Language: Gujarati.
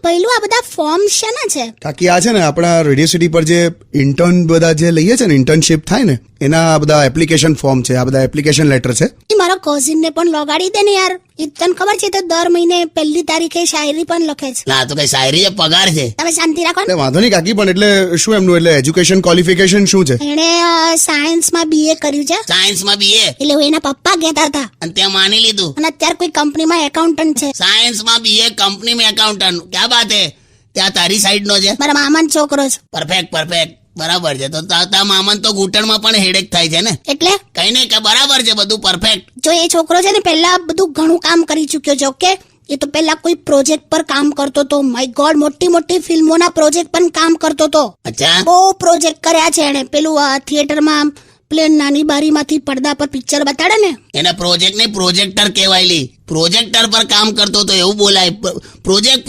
પહેલું આ બધા ફોર્મ શેના છે? કાકી આ છે ને આપણા રેડિયો સિટી પર જે ઇન્ટર્ન બધા જે લઈએ છે ને, ઇન્ટર્નશીપ થાય ને, એના આ બધા એપ્લિકેશન ફોર્મ છે, આ બધા એપ્લિકેશન લેટર છે. એ મારા કઝિન ને પણ લગાડી દે ને યાર. એ તને ખબર છે તો દર મહિને 1 તારીખે શાયરી પણ લખે છે. ના તો કઈ શાયરી છે, પગાર છે. તમે શાંતિ રાખો ને. એટલે વાંધો નહીં કાકી, પણ એટલે શું એમનું એટલે એજ્યુકેશન ક્વોલિફિકેશન શું છે? એણે સાયન્સમાં BA કર્યું છે. સાયન્સમાં BA એટલે એના પપ્પા કહેતા હતા અને ત્યાં માની લીધું. અને અત્યારે કોઈ કંપનીમાં એકાઉન્ટન્ટ છે. સાયન્સમાં BA, કંપનીમાં એકાઉન્ટન્ટ. ક્યાં વાત હે? ત્યાં તારી સાઈડ નો છે. મારા મામાનો છોકરો છે. પરફેક્ટ બરાબર છે. તો તારા મામન તો ઘૂંટણમાં પણ હેડેક થાય છે ને? એટલે કઈ નહીં કે બરાબર છે, બધું પરફેક્ટ. જો એ છોકરો છે ને પહેલા બધું ઘણું કામ કરી ચૂક્યો છે. ઓકે, એ તો પહેલા કોઈ પ્રોજેક્ટ પર કામ કરતો હતો. માય ગોડ, મોટી ફિલ્મોના પ્રોજેક્ટ પર કામ કરતો હતો. અચ્છા, બહુ પ્રોજેક્ટ કર્યા છે એને. પેલું થિયેટરમાં પ્લેન નાની બારીમાંથી પડદા પર પિક્ચર બતાડે ને, એને પ્રોજેક્ટ નહીં પ્રોજેક્ટર કહેવાયલી. પ્રોજેક્ટર પર કામ કરતો તો એવું બોલાય. પ્રોજેક્ટ